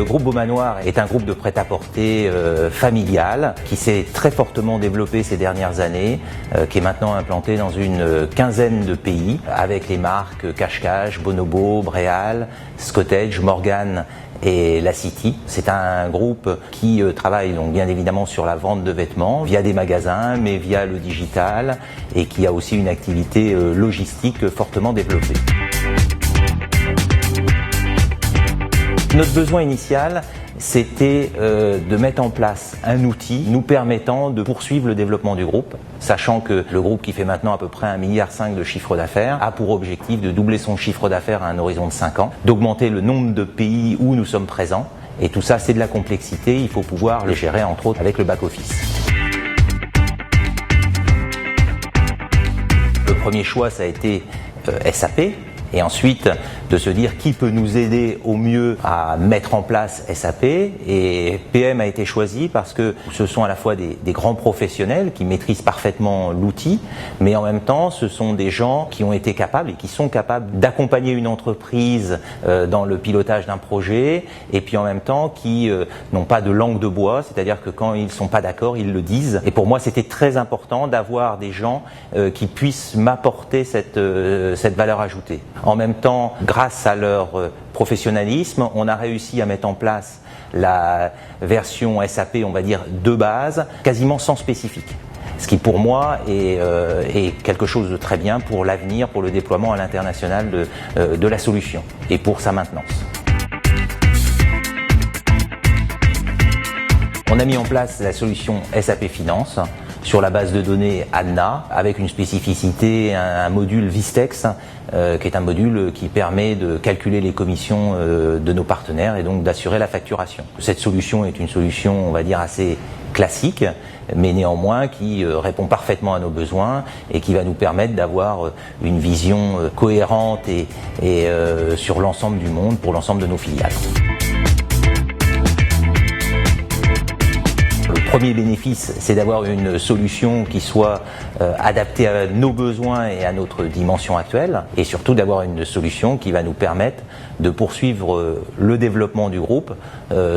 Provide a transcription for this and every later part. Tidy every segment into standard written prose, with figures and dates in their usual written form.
groupe Beaumanoir est un groupe de prêt-à-porter familial qui s'est très fortement développé ces dernières années, qui est maintenant implanté dans une quinzaine de pays avec les marques Cache-Cache, Bonobo, Bréal, Scottage, Morgan et La City. C'est un groupe qui travaille donc bien évidemment sur la vente de vêtements via des magasins mais via le digital et qui a aussi une activité logistique fortement développée. Notre besoin initial, c'était de mettre en place un outil nous permettant de poursuivre le développement du groupe, sachant que le groupe qui fait maintenant à peu près 1,5 milliard de chiffre d'affaires a pour objectif de doubler son chiffre d'affaires à un horizon de 5 ans, d'augmenter le nombre de pays où nous sommes présents. Et tout ça, c'est de la complexité, il faut pouvoir le gérer entre autres avec le back-office. Le premier choix, ça a été SAP. Et ensuite, de se dire qui peut nous aider au mieux à mettre en place SAP. Et PM a été choisi parce que ce sont à la fois des grands professionnels qui maîtrisent parfaitement l'outil, mais en même temps, ce sont des gens qui ont été capables et qui sont capables d'accompagner une entreprise dans le pilotage d'un projet, et puis en même temps qui n'ont pas de langue de bois, c'est-à-dire que quand ils ne sont pas d'accord, ils le disent. Et pour moi, c'était très important d'avoir des gens qui puissent m'apporter cette valeur ajoutée. En même temps, grâce à leur professionnalisme, on a réussi à mettre en place la version SAP, on va dire, de base, quasiment sans spécifique. Ce qui pour moi est quelque chose de très bien pour l'avenir, pour le déploiement à l'international de la solution et pour sa maintenance. On a mis en place la solution SAP Finance sur la base de données ADNA avec une spécificité, un module Vistex qui est un module qui permet de calculer les commissions de nos partenaires et donc d'assurer la facturation. Cette solution est une solution, on va dire, assez classique, mais néanmoins qui répond parfaitement à nos besoins et qui va nous permettre d'avoir une vision cohérente et sur l'ensemble du monde pour l'ensemble de nos filiales. Le premier bénéfice, c'est d'avoir une solution qui soit adaptée à nos besoins et à notre dimension actuelle, et surtout d'avoir une solution qui va nous permettre de poursuivre le développement du groupe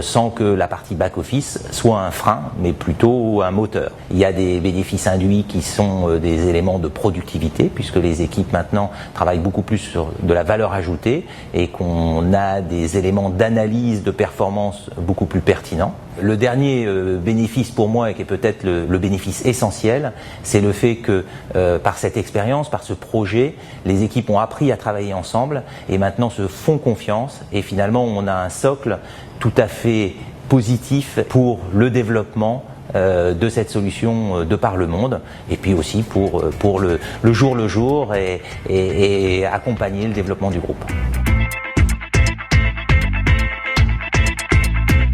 sans que la partie back-office soit un frein, mais plutôt un moteur. Il y a des bénéfices induits qui sont des éléments de productivité, puisque les équipes maintenant travaillent beaucoup plus sur de la valeur ajoutée et qu'on a des éléments d'analyse de performance beaucoup plus pertinents. Le dernier bénéfice pour moi, et qui est peut-être le bénéfice essentiel, c'est le fait que par cette expérience, par ce projet, les équipes ont appris à travailler ensemble et maintenant se font confiance, et finalement on a un socle tout à fait positif pour le développement de cette solution de par le monde, et puis aussi pour le jour et accompagner le développement du groupe.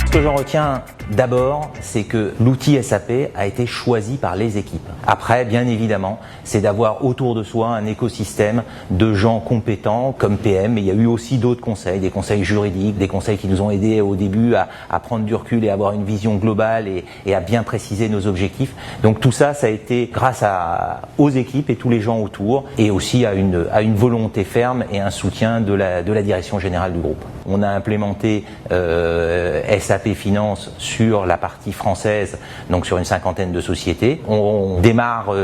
Ce que j'en retiens d'abord, c'est que l'outil SAP a été choisi par les équipes. Après, bien évidemment, c'est d'avoir autour de soi un écosystème de gens compétents comme PM, mais il y a eu aussi d'autres conseils, des conseils juridiques, des conseils qui nous ont aidés au début à prendre du recul et à avoir une vision globale et à bien préciser nos objectifs. Donc tout ça, ça a été grâce aux équipes et tous les gens autour, et aussi à une volonté ferme et un soutien de la direction générale du groupe. On a implémenté SAP Finance sur la partie française, donc sur une 50aine de sociétés. On démarre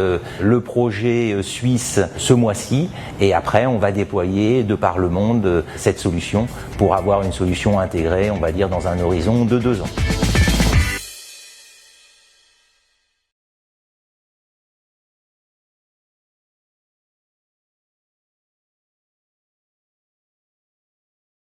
le projet suisse ce mois-ci, et après on va déployer de par le monde cette solution pour avoir une solution intégrée, on va dire, dans un horizon de 2 ans.